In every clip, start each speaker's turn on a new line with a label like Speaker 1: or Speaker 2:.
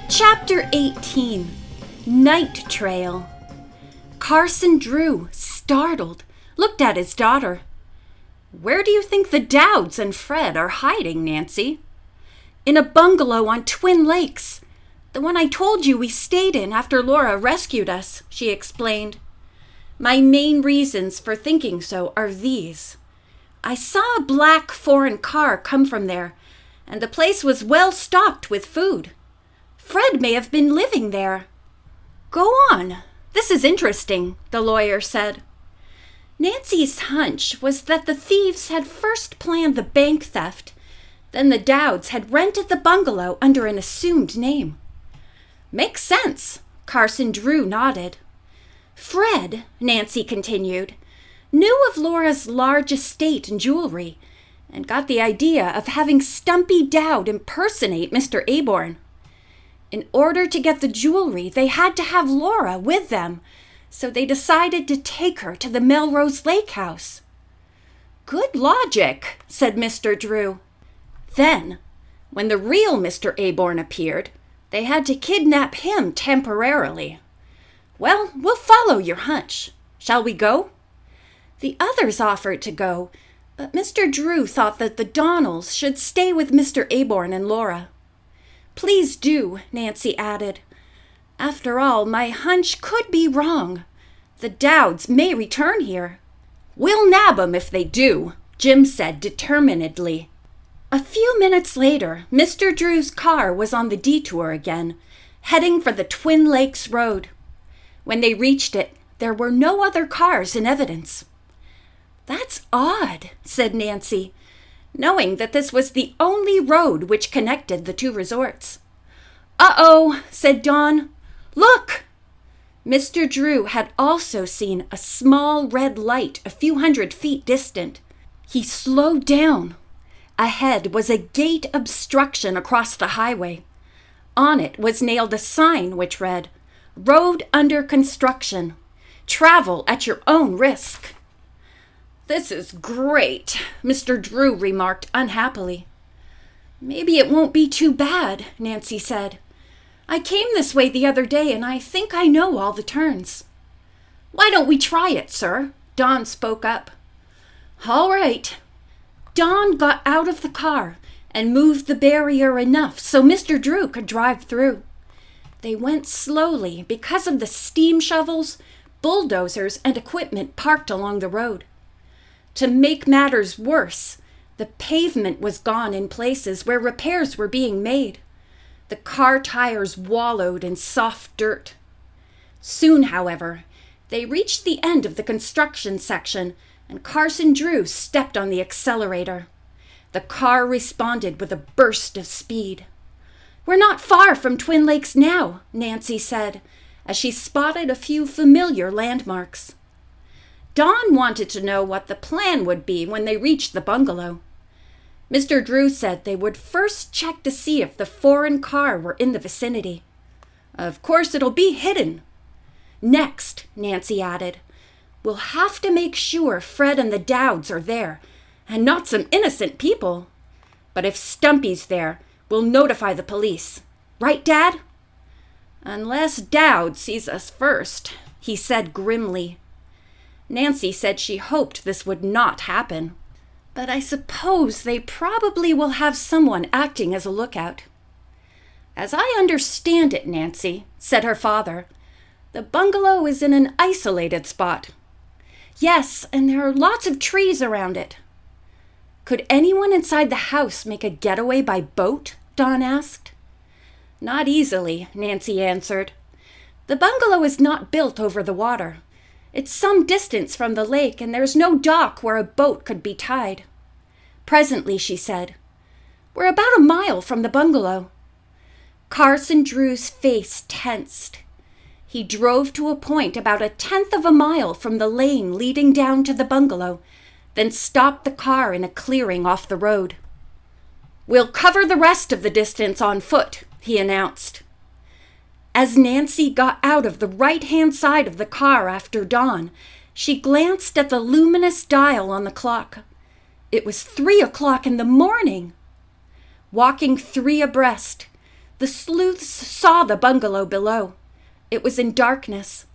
Speaker 1: Chapter 18, Night Trail. Carson Drew, startled, looked at his daughter. "Where do you think the Dowds and Fred are hiding, Nancy?" "In a bungalow on Twin Lakes. The one I told you we stayed in after Laura rescued us," she explained. "My main reasons for thinking so are these. I saw a black foreign car come from there, and the place was well stocked with food. Fred may have been living there." "Go on. This is interesting," the lawyer said. Nancy's hunch was that the thieves had first planned the bank theft, then the Dowds had rented the bungalow under an assumed name. "Makes sense," Carson Drew nodded. "Fred," Nancy continued, "knew of Laura's large estate and jewelry, and got the idea of having Stumpy Dowd impersonate Mr. Aborn. In order to get the jewelry, they had to have Laura with them, so they decided to take her to the Melrose Lake house." "Good logic," said Mr. Drew. "Then, when the real Mr. Aborn appeared, they had to kidnap him temporarily. Well, we'll follow your hunch. Shall we go?" The others offered to go, but Mr. Drew thought that the Donnells should stay with Mr. Aborn and Laura. "Please do," Nancy added. "After all, my hunch could be wrong. The Dowds may return here." "We'll nab 'em if they do," Jim said determinedly. A few minutes later, Mr. Drew's car was on the detour again, heading for the Twin Lakes Road. When they reached it, there were no other cars in evidence. "That's odd," said Nancy, knowing that this was the only road which connected the two resorts. "Uh-oh," said Dawn. "Look!" Mr. Drew had also seen a small red light a few hundred feet distant. He slowed down. Ahead was a gate obstruction across the highway. On it was nailed a sign which read, "Road under construction. Travel at your own risk." "This is great," Mr. Drew remarked unhappily. "Maybe it won't be too bad," Nancy said. "I came this way the other day, and I think I know all the turns." "Why don't we try it, sir?" Dawn spoke up. "All right." Dawn got out of the car and moved the barrier enough so Mr. Drew could drive through. They went slowly because of the steam shovels, bulldozers, and equipment parked along the road. To make matters worse, the pavement was gone in places where repairs were being made. The car tires wallowed in soft dirt. Soon, however, they reached the end of the construction section, and Carson Drew stepped on the accelerator. The car responded with a burst of speed. "We're not far from Twin Lakes now," Nancy said, as she spotted a few familiar landmarks. Dawn wanted to know what the plan would be when they reached the bungalow. Mr. Drew said they would first check to see if the foreign car were in the vicinity. "Of course it'll be hidden." "Next," Nancy added, "we'll have to make sure Fred and the Dowds are there, and not some innocent people. But if Stumpy's there, we'll notify the police. Right, Dad?" "Unless Dowd sees us first," he said grimly. Nancy said she hoped this would not happen. "But I suppose they probably will have someone acting as a lookout." "As I understand it, Nancy," said her father, "the bungalow is in an isolated spot." "Yes, and there are lots of trees around it." "Could anyone inside the house make a getaway by boat?" Dawn asked. "Not easily," Nancy answered. "The bungalow is not built over the water. It's some distance from the lake, and there's no dock where a boat could be tied." Presently, she said, "We're about a mile from the bungalow." Carson Drew's face tensed. He drove to a point about 1/10 of a mile from the lane leading down to the bungalow, then stopped the car in a clearing off the road. "We'll cover the rest of the distance on foot," he announced. As Nancy got out of the right-hand side of the car after Dawn, she glanced at the luminous dial on the clock. It was 3 o'clock in the morning. Walking 3 abreast, The sleuths saw the bungalow below. It was in darkness.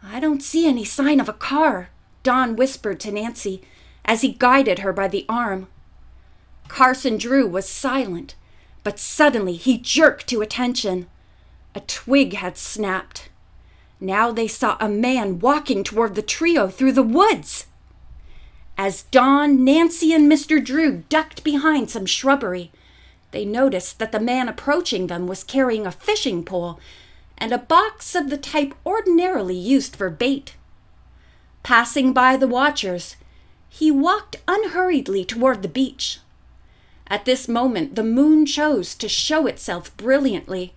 Speaker 1: "I don't see any sign of a car," Don whispered to Nancy as he guided her by the arm. Carson Drew was silent, but suddenly he jerked to attention. A twig had snapped. Now they saw a man walking toward the trio through the woods. As Don, Nancy, and Mr. Drew ducked behind some shrubbery, they noticed that the man approaching them was carrying a fishing pole and a box of the type ordinarily used for bait. Passing by the watchers, he walked unhurriedly toward the beach. At this moment, the moon chose to show itself brilliantly,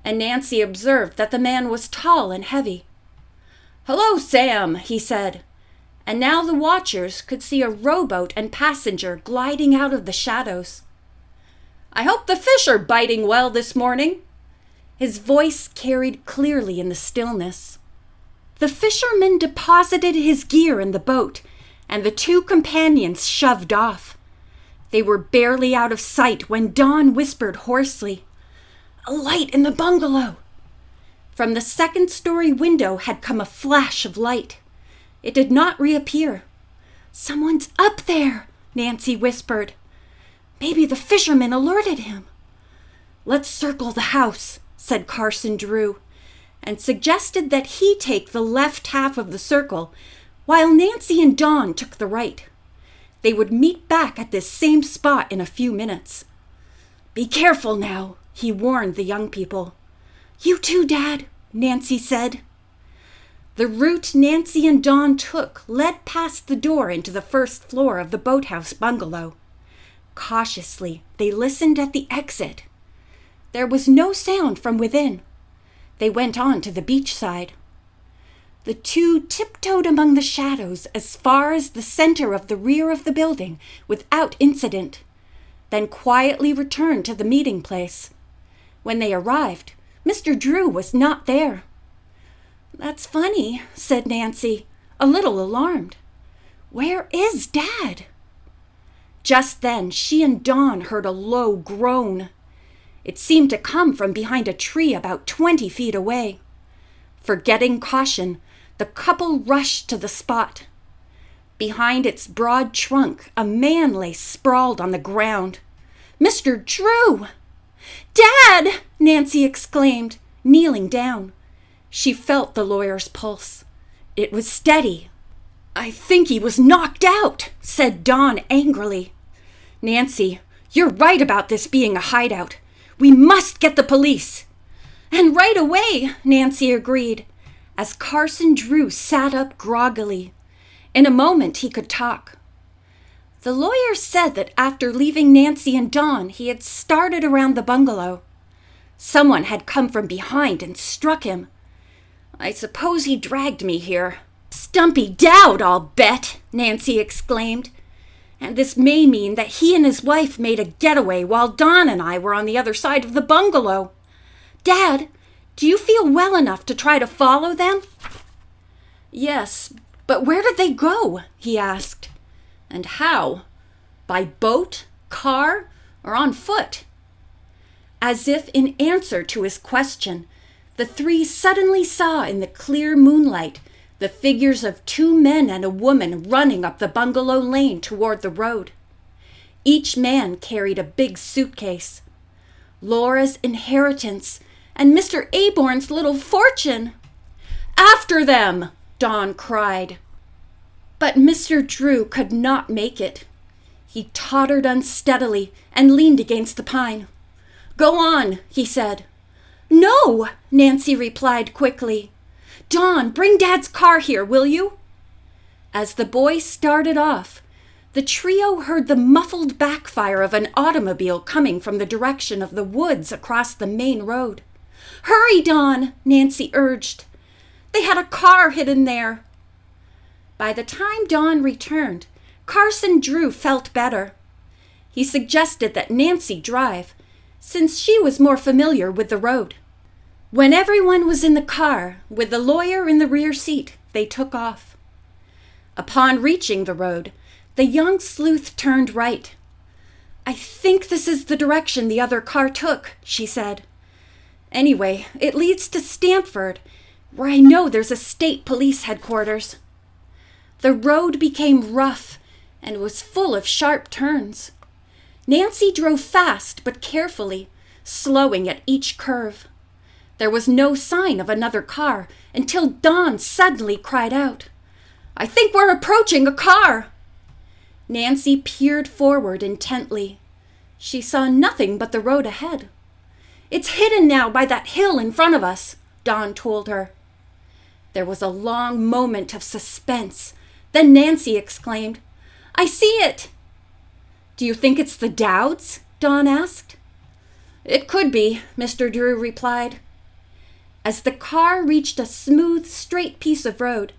Speaker 1: and Nancy observed that the man was tall and heavy. "Hello, Sam," he said, and now the watchers could see a rowboat and passenger gliding out of the shadows. "I hope the fish are biting well this morning." His voice carried clearly in the stillness. The fisherman deposited his gear in the boat, and the two companions shoved off. They were barely out of sight when Don whispered hoarsely, "A light in the bungalow!" From the second-story window had come a flash of light. It did not reappear. "Someone's up there," Nancy whispered. "Maybe the fisherman alerted him." "Let's circle the house," said Carson Drew, and suggested that he take the left half of the circle, while Nancy and Don took the right. They would meet back at this same spot in a few minutes. "Be careful now," he warned the young people. "You too, Dad," Nancy said. The route Nancy and Don took led past the door into the first floor of the boathouse bungalow. Cautiously, they listened at the exit. There was no sound from within. They went on to the beach side. The two tiptoed among the shadows as far as the center of the rear of the building without incident, then quietly returned to the meeting place. When they arrived, Mr. Drew was not there. "That's funny," said Nancy, a little alarmed. "Where is Dad?" Just then, she and Don heard a low groan. It seemed to come from behind a tree about 20 feet away. Forgetting caution, the couple rushed to the spot. Behind its broad trunk, a man lay sprawled on the ground. "Mr. Drew!" "Dad!" Nancy exclaimed, kneeling down. She felt the lawyer's pulse. It was steady. "I think he was knocked out," said Don angrily. "Nancy, you're right about this being a hideout. We must get the police." "And right away," Nancy agreed, as Carson Drew sat up groggily. In a moment he could talk. The lawyer said that after leaving Nancy and Don, he had started around the bungalow. Someone had come from behind and struck him. "I suppose he dragged me here." "Stumpy Dowd, I'll bet," Nancy exclaimed. "And this may mean that he and his wife made a getaway while Don and I were on the other side of the bungalow. Dad, do you feel well enough to try to follow them?" "Yes, but where did they go?" he asked. "And how? By boat, car, or on foot?" As if in answer to his question, the three suddenly saw in the clear moonlight the figures of two men and a woman running up the bungalow lane toward the road. Each man carried a big suitcase. Laura's inheritance and Mr. Aborn's little fortune. "After them!" Don cried. But Mr. Drew could not make it. He tottered unsteadily and leaned against the pine. "Go on," he said. "No," Nancy replied quickly. "Don, bring Dad's car here, will you?" As the boy started off, the trio heard the muffled backfire of an automobile coming from the direction of the woods across the main road. "Hurry, Don," Nancy urged. "They had a car hidden there." By the time Don returned, Carson Drew felt better. He suggested that Nancy drive, since she was more familiar with the road. When everyone was in the car, with the lawyer in the rear seat, they took off. Upon reaching the road, the young sleuth turned right. I think this is the direction the other car took, she said. Anyway, it leads to Stamford, where I know there's a state police headquarters. The road became rough and was full of sharp turns. Nancy drove fast but carefully, slowing at each curve. There was no sign of another car until Dawn suddenly cried out, "I think we're approaching a car!" Nancy peered forward intently. She saw nothing but the road ahead. "It's hidden now by that hill in front of us," Dawn told her. There was a long moment of suspense. Then Nancy exclaimed, "I see it!" "Do you think it's the Dowds?" Dawn asked. "It could be," Mr. Drew replied. As the car reached a smooth, straight piece of road,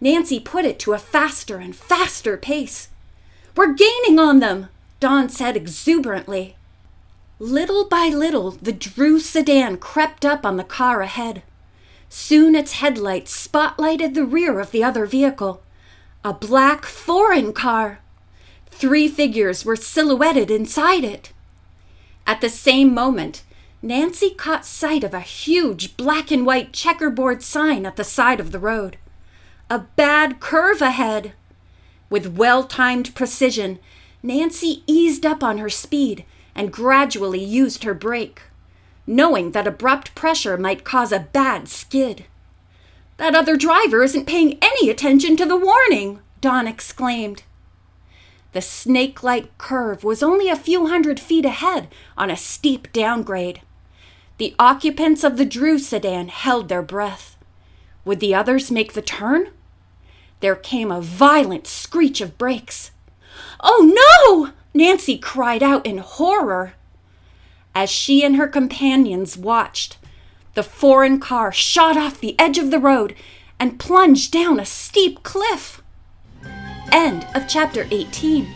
Speaker 1: Nancy put it to a faster and faster pace. "We're gaining on them," Dawn said exuberantly. Little by little, the Drew sedan crept up on the car ahead. Soon its headlights spotlighted the rear of the other vehicle, a black foreign car. 3 figures were silhouetted inside it. At the same moment, Nancy caught sight of a huge black and white checkerboard sign at the side of the road. A bad curve ahead. With well-timed precision, Nancy eased up on her speed and gradually used her brake, knowing that abrupt pressure might cause a bad skid. "That other driver isn't paying any attention to the warning," Dawn exclaimed. The snake-like curve was only a few hundred feet ahead on a steep downgrade. The occupants of the Drew sedan held their breath. Would the others make the turn? There came a violent screech of brakes. "Oh no!" Nancy cried out in horror. As she and her companions watched, the foreign car shot off the edge of the road and plunged down a steep cliff. End of chapter 18.